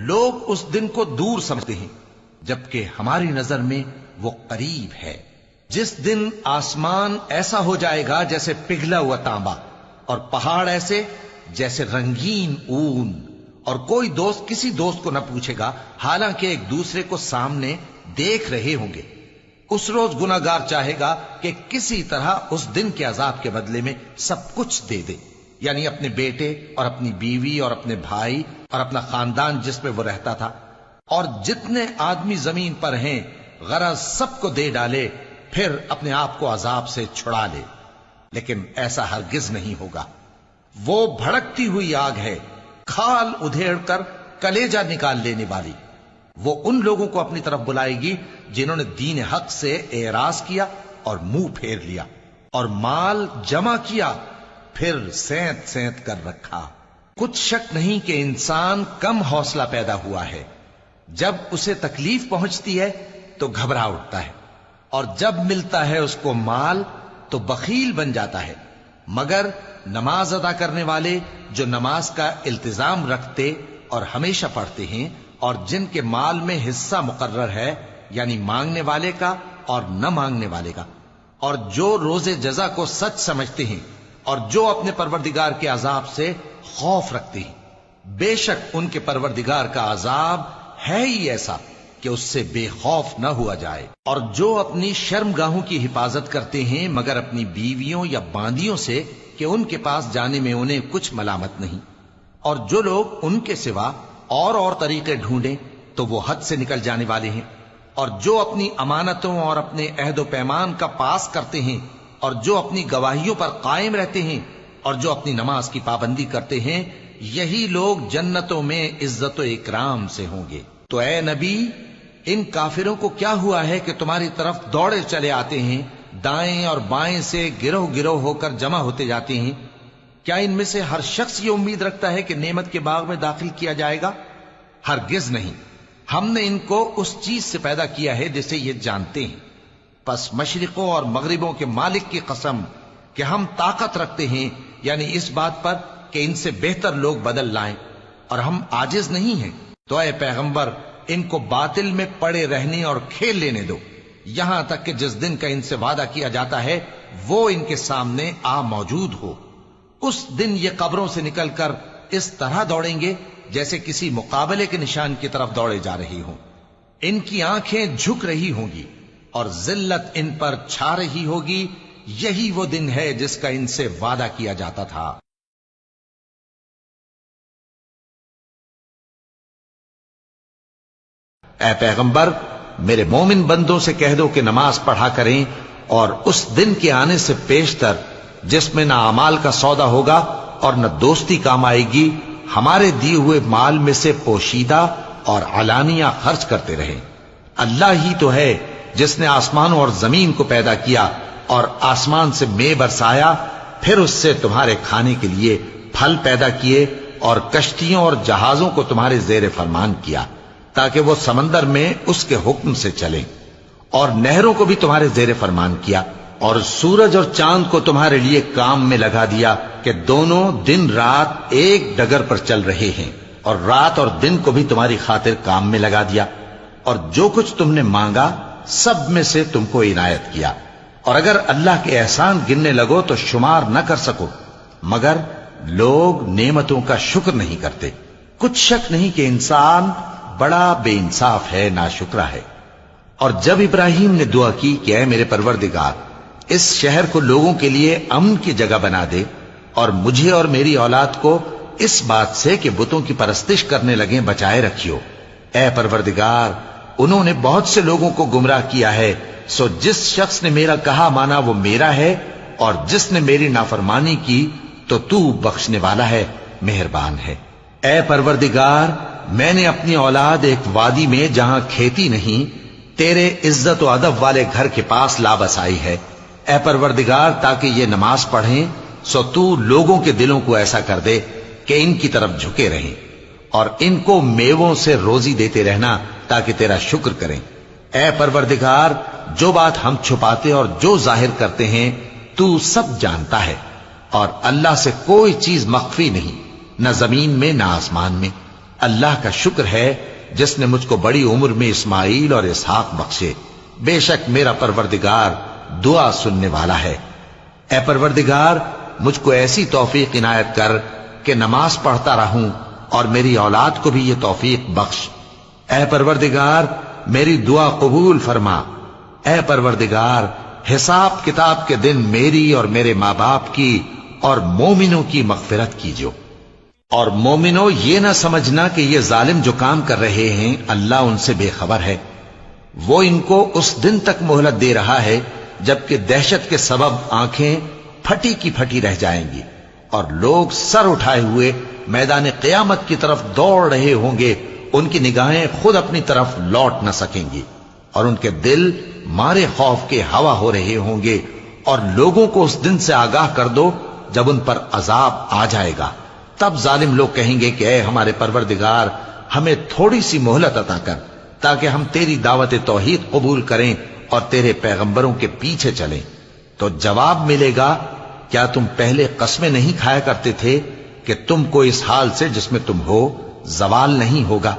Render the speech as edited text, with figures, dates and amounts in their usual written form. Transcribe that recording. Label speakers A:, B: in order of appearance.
A: لوگ اس دن کو دور سمجھتے ہیں جبکہ ہماری نظر میں وہ قریب ہے۔ جس دن آسمان ایسا ہو جائے گا جیسے پگھلا ہوا تانبا، اور پہاڑ ایسے جیسے رنگین اون، اور کوئی دوست کسی دوست کو نہ پوچھے گا حالانکہ ایک دوسرے کو سامنے دیکھ رہے ہوں گے۔ اس روز گناہگار چاہے گا کہ کسی طرح اس دن کے عذاب کے بدلے میں سب کچھ دے دے، یعنی اپنے بیٹے اور اپنی بیوی اور اپنے بھائی اور اپنا خاندان جس میں وہ رہتا تھا، اور جتنے آدمی زمین پر ہیں غرض سب کو دے ڈالے، پھر اپنے آپ کو عذاب سے چھڑا لے۔ لیکن ایسا ہرگز نہیں ہوگا۔ وہ بھڑکتی ہوئی آگ ہے، کھال ادھیڑ کر کلیجہ نکال لینے والی۔ وہ ان لوگوں کو اپنی طرف بلائے گی جنہوں نے دین حق سے اعراض کیا اور منہ پھیر لیا، اور مال جمع کیا پھر سینت سینت کر رکھا۔ کچھ شک نہیں کہ انسان کم حوصلہ پیدا ہوا ہے۔ جب اسے تکلیف پہنچتی ہے تو گھبرا اٹھتا ہے، اور جب ملتا ہے اس کو مال تو بخیل بن جاتا ہے۔ مگر نماز ادا کرنے والے جو نماز کا التزام رکھتے اور ہمیشہ پڑھتے ہیں، اور جن کے مال میں حصہ مقرر ہے، یعنی مانگنے والے کا اور نہ مانگنے والے کا، اور جو روز جزا کو سچ سمجھتے ہیں، اور جو اپنے پروردگار کے عذاب سے خوف رکھتے ہیں، بے شک ان کے پروردگار کا عذاب ہے ہی ایسا کہ اس سے بے خوف نہ ہوا جائے۔ اور جو اپنی شرمگاہوں کی حفاظت کرتے ہیں مگر اپنی بیویوں یا باندیوں سے کہ ان کے پاس جانے میں انہیں کچھ ملامت نہیں، اور جو لوگ ان کے سوا اور طریقے ڈھونڈیں تو وہ حد سے نکل جانے والے ہیں، اور جو اپنی امانتوں اور اپنے عہد و پیمان کا پاس کرتے ہیں، اور جو اپنی گواہیوں پر قائم رہتے ہیں، اور جو اپنی نماز کی پابندی کرتے ہیں، یہی لوگ جنتوں میں عزت و اکرام سے ہوں گے۔ تو اے نبی، ان کافروں کو کیا ہوا ہے کہ تمہاری طرف دوڑے چلے آتے ہیں، دائیں اور بائیں سے گروہ گروہ ہو کر جمع ہوتے جاتے ہیں؟ کیا ان میں سے ہر شخص یہ امید رکھتا ہے کہ نعمت کے باغ میں داخل کیا جائے گا؟ ہرگز نہیں۔ ہم نے ان کو اس چیز سے پیدا کیا ہے جسے یہ جانتے ہیں۔ پس مشرقوں اور مغربوں کے مالک کی قسم کہ ہم طاقت رکھتے ہیں، یعنی اس بات پر کہ ان سے بہتر لوگ بدل لائیں، اور ہم عاجز نہیں ہیں۔ تو اے پیغمبر، ان کو باطل میں پڑے رہنے اور کھیل لینے دو، یہاں تک کہ جس دن کا ان سے وعدہ کیا جاتا ہے وہ ان کے سامنے آ موجود ہو۔ اس دن یہ قبروں سے نکل کر اس طرح دوڑیں گے جیسے کسی مقابلے کے نشان کی طرف دوڑے جا رہے ہوں۔ ان کی آنکھیں جھک رہی ہوں گی اور ذلت ان پر چھا رہی ہوگی۔ یہی وہ دن ہے جس کا ان سے وعدہ کیا جاتا تھا۔ اے پیغمبر، میرے مومن بندوں سے کہہ دو کہ نماز پڑھا کریں، اور اس دن کے آنے سے پیشتر جس میں نہ اعمال کا سودا ہوگا اور نہ دوستی کام آئے گی، ہمارے دیے ہوئے مال میں سے پوشیدہ اور علانیہ خرچ کرتے رہیں۔ اللہ ہی تو ہے جس نے آسمانوں اور زمین کو پیدا کیا اور آسمان سے مے برسایا، پھر اس سے تمہارے کھانے کے لیے پھل پیدا کیے، اور کشتیوں اور جہازوں کو تمہارے زیر فرمان کیا تاکہ وہ سمندر میں اس کے حکم سے چلیں، اور نہروں کو بھی تمہارے زیر فرمان کیا، اور سورج اور چاند کو تمہارے لیے کام میں لگا دیا کہ دونوں دن رات ایک ڈگر پر چل رہے ہیں، اور رات اور دن کو بھی تمہاری خاطر کام میں لگا دیا، اور جو کچھ تم نے مانگا سب میں سے تم کو عنایت کیا، اور اگر اللہ کے احسان گننے لگو تو شمار نہ کر سکو، مگر لوگ نعمتوں کا شکر نہیں کرتے۔ کچھ شک نہیں کہ انسان بڑا بے انصاف ہے، ناشکرا ہے۔ اور جب ابراہیم نے دعا کی کہ اے میرے پروردگار، اس شہر کو لوگوں کے لیے امن کی جگہ بنا دے، اور مجھے اور میری اولاد کو اس بات سے کہ بتوں کی پرستش کرنے لگیں بچائے رکھیو۔ اے پروردگار، انہوں نے بہت سے لوگوں کو گمراہ کیا ہے، سو جس شخص نے میرا کہا مانا وہ میرا ہے، اور جس نے میری نافرمانی کی تو تو بخشنے والا ہے، مہربان ہے۔ اے پروردگار، میں نے اپنی اولاد ایک وادی میں جہاں کھیتی نہیں، تیرے عزت و ادب والے گھر کے پاس لا بسائی ہے۔ اے پروردگار، تاکہ یہ نماز پڑھیں، سو تو لوگوں کے دلوں کو ایسا کر دے کہ ان کی طرف جھکے رہیں، اور ان کو میووں سے روزی دیتے رہنا تاکہ تیرا شکر کریں۔ اے پروردگار، جو بات ہم چھپاتے اور جو ظاہر کرتے ہیں تو سب جانتا ہے، اور اللہ سے کوئی چیز مخفی نہیں، نہ زمین میں نہ آسمان میں۔ اللہ کا شکر ہے جس نے مجھ کو بڑی عمر میں اسماعیل اور اسحاق بخشے. بے شک میرا پروردگار دعا سننے والا ہے. اے پروردگار مجھ کو ایسی توفیق عنایت کر کہ نماز پڑھتا رہوں اور میری اولاد کو بھی یہ توفیق بخش. اے پروردگار میری دعا قبول فرما. اے پروردگار حساب کتاب کے دن میری اور میرے ماں باپ کی اور مومنوں کی مغفرت کیجو. اور مومنوں یہ نہ سمجھنا کہ یہ ظالم جو کام کر رہے ہیں اللہ ان سے بے خبر ہے. وہ ان کو اس دن تک مہلت دے رہا ہے جبکہ دہشت کے سبب آنکھیں پھٹی کی پھٹی رہ جائیں گی اور لوگ سر اٹھائے ہوئے میدان قیامت کی طرف دوڑ رہے ہوں گے. ان کی نگاہیں خود اپنی طرف لوٹ نہ سکیں گی اور ان کے دل مارے خوف کے ہوا ہو رہے ہوں گے. اور لوگوں کو اس دن سے آگاہ کر دو جب ان پر عذاب آ جائے گا. تب ظالم لوگ کہیں گے کہ اے ہمارے پروردگار ہمیں تھوڑی سی مہلت عطا کر تاکہ ہم تیری دعوت توحید قبول کریں اور تیرے پیغمبروں کے پیچھے چلیں. تو جواب ملے گا کیا تم پہلے قسمیں نہیں کھایا کرتے تھے کہ تم کو اس حال سے جس میں تم ہو زوال نہیں ہوگا؟